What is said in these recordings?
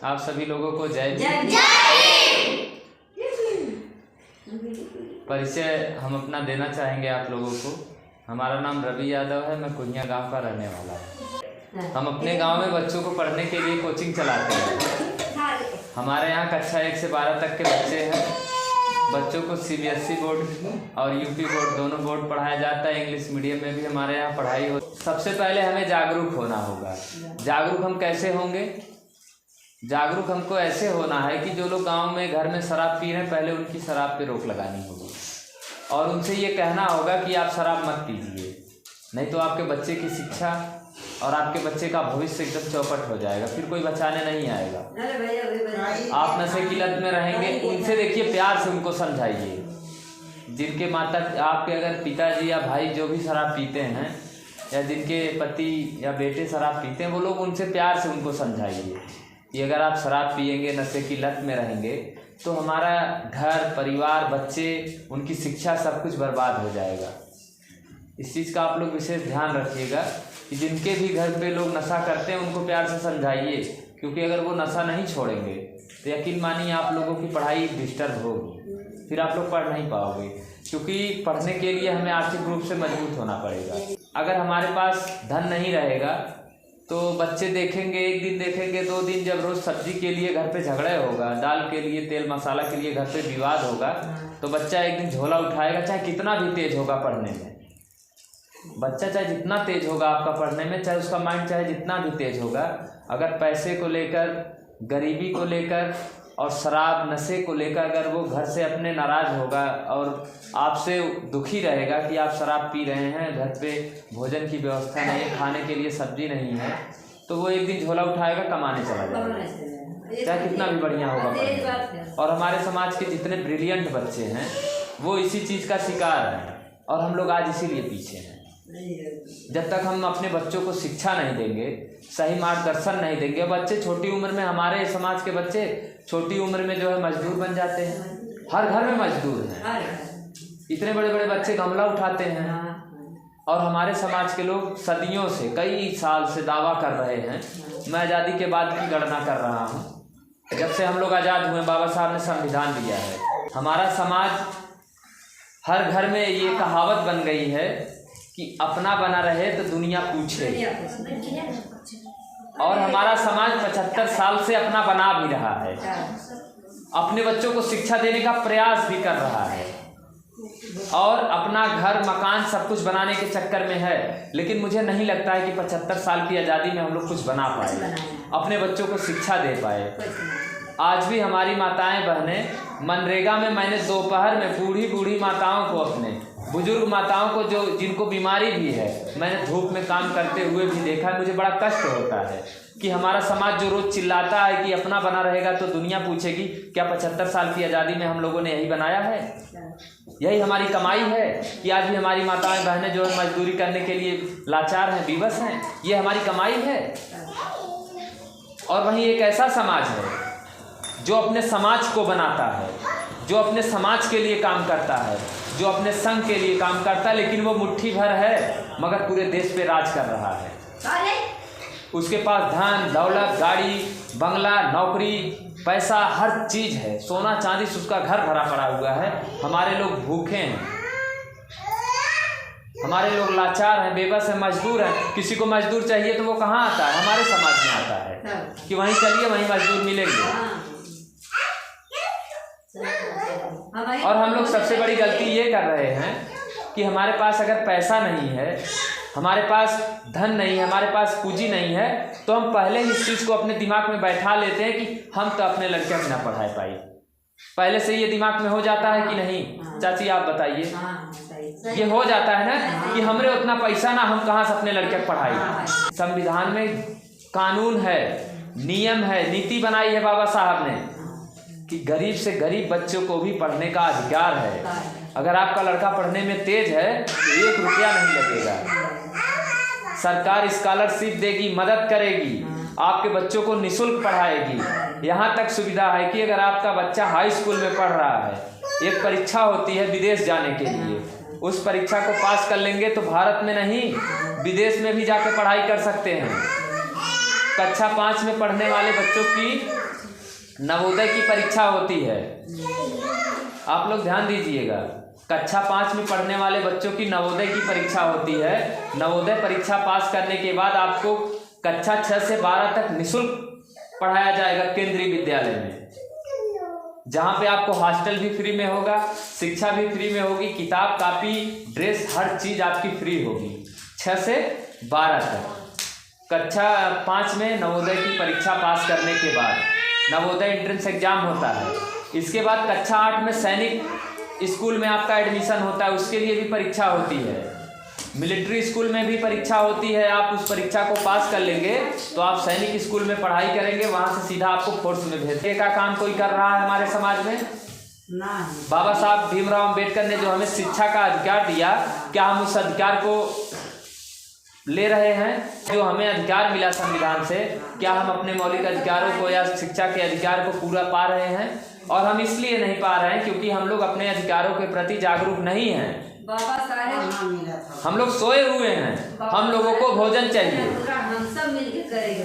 आप सभी लोगों को जय जय। परिचय हम अपना देना चाहेंगे आप लोगों को। हमारा नाम रवि यादव है, मैं कुनिया गांव का रहने वाला हूँ। हम अपने गांव में बच्चों को पढ़ने के लिए कोचिंग चलाते हैं। हमारे यहाँ कक्षा 1 से 12 तक के बच्चे हैं। बच्चों को CBSE बोर्ड और UP बोर्ड दोनों बोर्ड पढ़ाया जाता है। इंग्लिश मीडियम में भी हमारे यहाँ पढ़ाई हो। सबसे पहले हमें जागरूक होना होगा। जागरूक हम कैसे होंगे? जागरूक हमको ऐसे होना है कि जो लोग गांव में घर में शराब पी रहे हैं, पहले उनकी शराब पे रोक लगानी होगी और उनसे ये कहना होगा कि आप शराब मत पीजिए, नहीं तो आपके बच्चे की शिक्षा और आपके बच्चे का भविष्य एकदम चौपट हो जाएगा, फिर कोई बचाने नहीं आएगा। आप नशे की लत में रहेंगे। उनसे देखिए, प्यार से उनको समझाइए। जिनके माता आपके अगर पिताजी या भाई जो भी शराब पीते हैं या जिनके पति या बेटे शराब पीते हैं, वो लोग उनसे प्यार से उनको समझाइए कि अगर आप शराब पिएंगे, नशे की लत में रहेंगे तो हमारा घर परिवार, बच्चे, उनकी शिक्षा सब कुछ बर्बाद हो जाएगा। इस चीज़ का आप लोग विशेष ध्यान रखिएगा कि जिनके भी घर पे लोग नशा करते हैं उनको प्यार से समझाइए, क्योंकि अगर वो नशा नहीं छोड़ेंगे तो यकीन मानिए आप लोगों की पढ़ाई डिस्टर्ब होगी, फिर आप लोग पढ़ नहीं पाओगे। क्योंकि पढ़ने के लिए हमें आर्थिक रूप से मजबूत होना पड़ेगा। अगर हमारे पास धन नहीं रहेगा तो बच्चे देखेंगे, एक दिन देखेंगे, 2 दिन, जब रोज़ सब्जी के लिए घर पे झगड़ा होगा, दाल के लिए, तेल मसाला के लिए घर पे विवाद होगा, तो बच्चा एक दिन झोला उठाएगा, चाहे कितना भी तेज होगा पढ़ने में। बच्चा चाहे जितना तेज होगा आपका पढ़ने में, चाहे उसका माइंड चाहे जितना भी तेज होगा, अगर पैसे को लेकर, गरीबी को लेकर और शराब नशे को लेकर अगर वो घर से अपने नाराज़ होगा और आपसे दुखी रहेगा कि आप शराब पी रहे हैं, घर पे भोजन की व्यवस्था नहीं है, खाने के लिए सब्जी नहीं है, तो वो एक दिन झोला उठाएगा, कमाने चला जाएगा, चाहे कितना भी बढ़िया होगा। और हमारे समाज के जितने ब्रिलियंट बच्चे हैं वो इसी चीज़ का शिकार हैं और हम लोग आज इसीलिए पीछे हैं। जब तक हम अपने बच्चों को शिक्षा नहीं देंगे, सही मार्गदर्शन नहीं देंगे, बच्चे छोटी उम्र में, हमारे समाज के बच्चे छोटी उम्र में जो है मजदूर बन जाते हैं। हर घर में मजदूर हैं। इतने बड़े बड़े बच्चे गमला उठाते हैं। और हमारे समाज के लोग सदियों से, कई साल से दावा कर रहे हैं, मैं आज़ादी के बाद की गणना कर रहा हूँ, जब से हम लोग आज़ाद हुए, बाबा साहब ने संविधान दिया है। हमारा समाज, हर घर में ये कहावत बन गई है कि अपना बना रहे तो दुनिया पूछे। और हमारा समाज 75 साल से अपना बना भी रहा है, अपने बच्चों को शिक्षा देने का प्रयास भी कर रहा है और अपना घर मकान सब कुछ बनाने के चक्कर में है। लेकिन मुझे नहीं लगता है कि 75 साल की आज़ादी में हम लोग कुछ बना पाए, अपने बच्चों को शिक्षा दे पाए। आज भी हमारी माताएं बहनें, मनरेगा में मैंने दोपहर में बूढ़ी बूढ़ी माताओं को, अपने बुजुर्ग माताओं को जो जिनको बीमारी भी है, मैंने धूप में काम करते हुए भी देखा है। मुझे बड़ा कष्ट होता है कि हमारा समाज जो रोज़ चिल्लाता है कि अपना बना रहेगा तो दुनिया पूछेगी, क्या 75 साल की आज़ादी में हम लोगों ने यही बनाया है? यही हमारी कमाई है कि आज भी हमारी माताएं बहनें जो है मजदूरी करने के लिए लाचार हैं, विवश हैं? ये हमारी कमाई है। और वहीं एक ऐसा समाज है जो अपने समाज को बनाता है, जो अपने समाज के लिए काम करता है, जो अपने संघ के लिए काम करता है, लेकिन वो मुट्ठी भर है मगर पूरे देश पे राज कर रहा है। उसके पास धन दौलत, गाड़ी बंगला, नौकरी, पैसा, हर चीज़ है, सोना चांदी से उसका घर भरा पड़ा हुआ है। हमारे लोग भूखे हैं, हमारे लोग लाचार हैं, बेबस हैं, मजदूर हैं। किसी को मजदूर चाहिए तो वो कहाँ आता है? हमारे समाज में आता है कि वहीं चलिए, वहीं मजदूर मिलेंगे। और हम लोग सबसे बड़ी गलती ये कर रहे हैं कि हमारे पास अगर पैसा नहीं है, हमारे पास धन नहीं है, हमारे पास पूंजी नहीं है, तो हम पहले ही इस चीज़ को अपने दिमाग में बैठा लेते हैं कि हम तो अपने लड़के बिना पढ़ा पाए। पहले से ये दिमाग में हो जाता है कि नहीं? चाची आप बताइए। ये हो जाता है ना कि हमरे उतना पैसा ना, हम कहाँ से अपने लड़के पढ़ाई। संविधान में कानून है, नियम है, नीति बनाई है बाबा साहब ने कि गरीब से गरीब बच्चों को भी पढ़ने का अधिकार है। अगर आपका लड़का पढ़ने में तेज है तो 1 रुपया नहीं लगेगा। सरकार स्कॉलरशिप देगी, मदद करेगी, आपके बच्चों को निःशुल्क पढ़ाएगी। यहाँ तक सुविधा है कि अगर आपका बच्चा हाई स्कूल में पढ़ रहा है, एक परीक्षा होती है विदेश जाने के लिए, उस परीक्षा को पास कर लेंगे तो भारत में नहीं, विदेश में भी जाकर पढ़ाई कर सकते हैं। कक्षा 5 में पढ़ने वाले बच्चों की नवोदय की परीक्षा होती है। आप लोग ध्यान दीजिएगा, कक्षा 5 में पढ़ने वाले बच्चों की नवोदय की परीक्षा होती है। नवोदय परीक्षा पास करने के बाद आपको कक्षा 6 से 12 तक निःशुल्क पढ़ाया जाएगा केंद्रीय विद्यालय में, जहाँ पे आपको हॉस्टल भी फ्री में होगा, शिक्षा भी फ्री में होगी, किताब कापी ड्रेस हर चीज़ आपकी फ्री होगी 6 से 12 तक। कक्षा 5 में नवोदय की परीक्षा पास करने के बाद नवोदय एंट्रेंस एग्जाम होता है। इसके बाद कक्षा 8 में सैनिक स्कूल में आपका एडमिशन होता है, उसके लिए भी परीक्षा होती है। मिलिट्री स्कूल में भी परीक्षा होती है। आप उस परीक्षा को पास कर लेंगे तो आप सैनिक स्कूल में पढ़ाई करेंगे, वहाँ से सीधा आपको फोर्स में भेजने का काम कोई कर रहा है हमारे समाज में? नहीं। बाबा साहब भीमराव अंबेडकर ने जो हमें शिक्षा का अधिकार दिया, क्या हम उस अधिकार को ले रहे हैं? जो हमें अधिकार मिला संविधान से, क्या हम अपने मौलिक अधिकारों को या शिक्षा के अधिकार को पूरा पा रहे हैं? और हम इसलिए नहीं पा रहे हैं क्योंकि हम लोग अपने अधिकारों के प्रति जागरूक नहीं हैं। बाबा साहब हम लोग सोए हुए हैं। हम लोगों को भोजन चाहिए। हम सब मिलकर करेंगे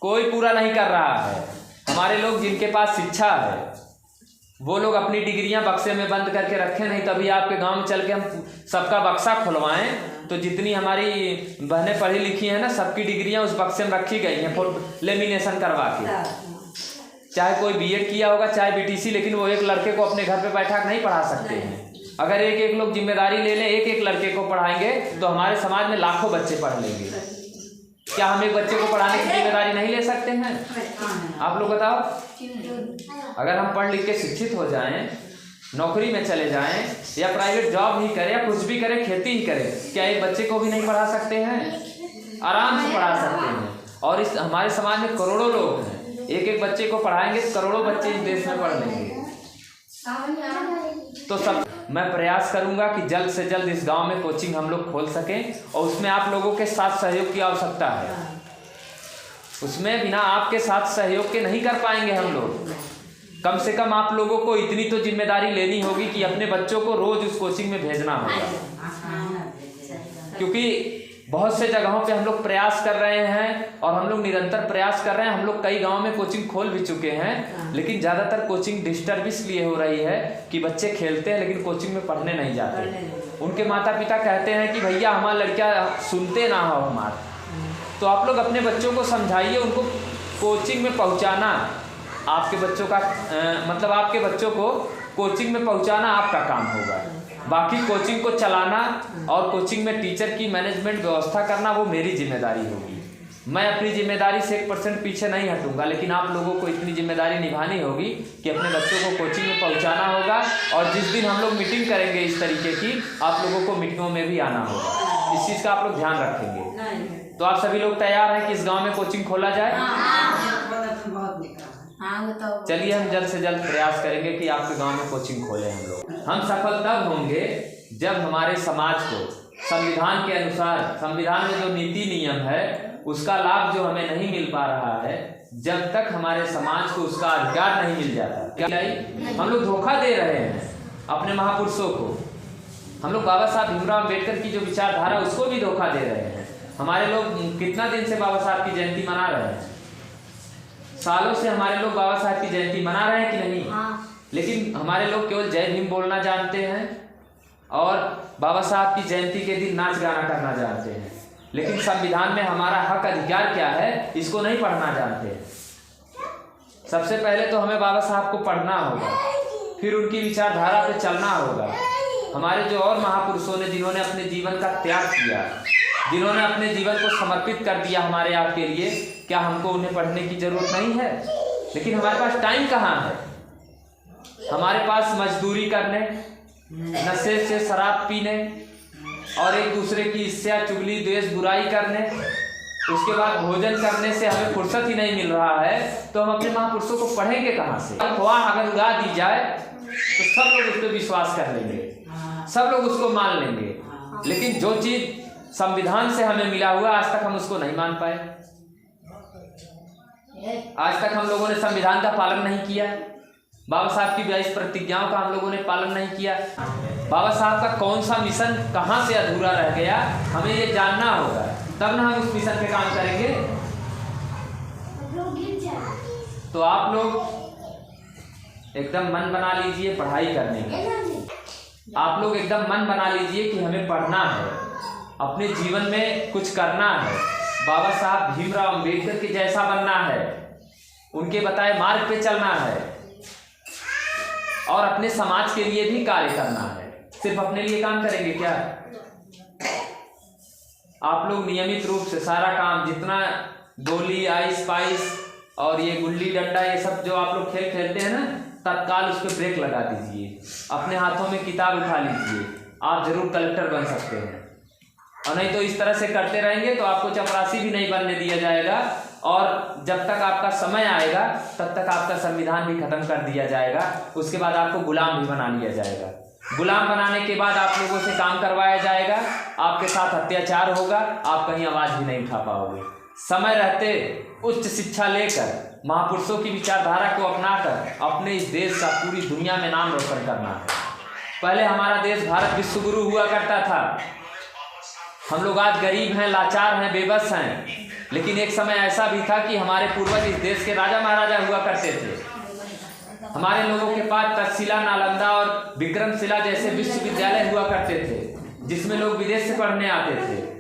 कोई पूरा नहीं कर रहा है। हमारे लोग जिनके पास शिक्षा है वो लोग अपनी डिग्रियां बक्से में बंद करके रखें, नहीं तभी आपके गांव में चल के हम सबका बक्सा खुलवाएं तो जितनी हमारी बहनें पढ़ी लिखी हैं ना, सबकी डिग्रियां उस बक्से में रखी गई हैं लेमिनेशन करवा के। चाहे कोई बीएड किया होगा चाहे बीटीसी, लेकिन वो एक लड़के को अपने घर पे बैठा नहीं पढ़ा सकते हैं। अगर एक एक लोग जिम्मेदारी ले लें, एक एक लड़के को पढ़ाएंगे तो हमारे समाज में लाखों बच्चे पढ़ लेंगे। क्या हम एक बच्चे को पढ़ाने की जिम्मेदारी नहीं ले सकते हैं? आप लोग बताओ। अगर हम पढ़ लिख के शिक्षित हो जाएं, नौकरी में चले जाएं या प्राइवेट जॉब ही करें या कुछ भी करें, खेती ही करें, क्या एक बच्चे को भी नहीं पढ़ा सकते हैं? आराम से पढ़ा सकते हैं। और इस हमारे समाज में करोड़ों लोग हैं, एक एक बच्चे को पढ़ाएंगे तो करोड़ों बच्चे इस देश में पढ़ लेंगे। तो सब मैं प्रयास करूंगा कि जल्द से जल्द इस गांव में कोचिंग हम लोग खोल सकें, और उसमें आप लोगों के साथ सहयोग की आवश्यकता है। उसमें बिना आपके साथ सहयोग के नहीं कर पाएंगे हम लोग। कम से कम आप लोगों को इतनी तो जिम्मेदारी लेनी होगी कि अपने बच्चों को रोज उस कोचिंग में भेजना होगा, क्योंकि बहुत से जगहों पे हम लोग प्रयास कर रहे हैं और हम लोग निरंतर प्रयास कर रहे हैं। हम लोग कई गांव में कोचिंग खोल भी चुके हैं, लेकिन ज़्यादातर कोचिंग डिस्टर्ब इसलिए हो रही है कि बच्चे खेलते हैं लेकिन कोचिंग में पढ़ने नहीं जाते। उनके माता पिता कहते हैं कि भैया हमारा लड़का सुनते ना हो हमारा। तो आप लोग अपने बच्चों को समझाइए, उनको कोचिंग में पहुँचाना आपके बच्चों का मतलब आपके बच्चों को कोचिंग में पहुँचाना आपका काम होगा। बाकी कोचिंग को चलाना और कोचिंग में टीचर की मैनेजमेंट व्यवस्था करना वो मेरी जिम्मेदारी होगी। मैं अपनी जिम्मेदारी से 1% पीछे नहीं हटूंगा, लेकिन आप लोगों को इतनी जिम्मेदारी निभानी होगी कि अपने बच्चों को कोचिंग में पहुंचाना होगा। और जिस दिन हम लोग मीटिंग करेंगे इस तरीके की, आप लोगों को मीटिंगों में भी आना होगा। इस चीज़ का आप लोग ध्यान रखेंगे। तो आप सभी लोग तैयार हैं कि इस गाँव में कोचिंग खोला जाए? चलिए हम जल्द से जल्द प्रयास करेंगे कि आपके गांव में कोचिंग खोले हम लोग। हम सफल तब होंगे जब हमारे समाज को संविधान के अनुसार, संविधान में जो नीति नियम है उसका लाभ जो हमें नहीं मिल पा रहा है, जब तक हमारे समाज को उसका अधिकार नहीं मिल जाता। क्या हम लोग धोखा दे रहे हैं अपने महापुरुषों को? हम लोग बाबा साहब भीमराव अंबेडकर की जो विचारधारा उसको भी धोखा दे रहे हैं। हमारे लोग कितना दिन से बाबा साहब की जयंती मना रहे हैं? सालों से हमारे लोग बाबा साहब की जयंती मना रहे हैं कि नहीं? लेकिन हमारे लोग केवल जय भीम बोलना जानते हैं और बाबा साहब की जयंती के दिन नाच गाना करना जानते हैं, लेकिन संविधान में हमारा हक अधिकार क्या है इसको नहीं पढ़ना जानते। सबसे पहले तो हमें बाबा साहब को पढ़ना होगा, फिर उनकी विचारधारा पे चलना होगा। हमारे जो और महापुरुषों ने, जिन्होंने अपने जीवन का त्याग किया, जिन्होंने अपने जीवन को समर्पित कर दिया हमारे आपके लिए, क्या हमको उन्हें पढ़ने की जरूरत नहीं है? लेकिन हमारे पास टाइम कहाँ है? हमारे पास मजदूरी करने, नशे से शराब पीने और एक दूसरे की ईर्ष्या, चुगली, द्वेष, बुराई करने, उसके बाद भोजन करने से हमें फुर्सत ही नहीं मिल रहा है, तो हम अपने महापुरुषों को पढ़ेंगे कहाँ से? अफवाह अगर उड़ा दी जाए तो सब लोग उस पर विश्वास कर लेंगे, सब लोग उसको मान लेंगे, लेकिन जो चीज संविधान से हमें मिला हुआ आज तक हम उसको नहीं मान पाए। आज तक हम लोगों ने संविधान का पालन नहीं किया, बाबा साहब की 22 प्रतिज्ञाओं का हम लोगों ने पालन नहीं किया। बाबा साहब का कौन सा मिशन कहाँ से अधूरा रह गया, हमें ये जानना होगा, तब ना हम उस मिशन पे काम करेंगे। तो आप लोग एकदम मन बना लीजिए पढ़ाई करने का। आप लोग एकदम मन बना लीजिए कि हमें पढ़ना है, अपने जीवन में कुछ करना है, बाबा साहब भीमराव अंबेडकर के जैसा बनना है, उनके बताए मार्ग पे चलना है और अपने समाज के लिए भी कार्य करना है। सिर्फ अपने लिए काम करेंगे क्या? आप लोग नियमित रूप से सारा काम, जितना गोली, आइस पाइस और ये गुल्ली डंडा, ये सब जो आप लोग खेल खेलते हैं ना, तत्काल उस पर ब्रेक लगा दीजिए। अपने हाथों में किताब उठा लीजिए, आप जरूर कलेक्टर बन सकते हैं। और नहीं तो इस तरह से करते रहेंगे तो आपको चपरासी भी नहीं बनने दिया जाएगा, और जब तक आपका समय आएगा तब तक आपका संविधान भी खत्म कर दिया जाएगा। उसके बाद आपको गुलाम भी बना लिया जाएगा। गुलाम बनाने के बाद आप लोगों से काम करवाया जाएगा, आपके साथ अत्याचार होगा, आप कहीं आवाज भी नहीं उठा पाओगे। समय रहते उच्च शिक्षा लेकर, महापुरुषों की विचारधारा को अपनाकर अपने इस देश का पूरी दुनिया में नाम रोशन करना है। पहले हमारा देश भारत विश्व गुरु हुआ करता था। हम लोग आज गरीब हैं, लाचार हैं, बेबस हैं, लेकिन एक समय ऐसा भी था कि हमारे पूर्वज इस देश के राजा महाराजा हुआ करते थे। हमारे लोगों के पास तक्षशिला, नालंदा और विक्रमशिला जैसे विश्वविद्यालय हुआ करते थे, जिसमें लोग विदेश से पढ़ने आते थे।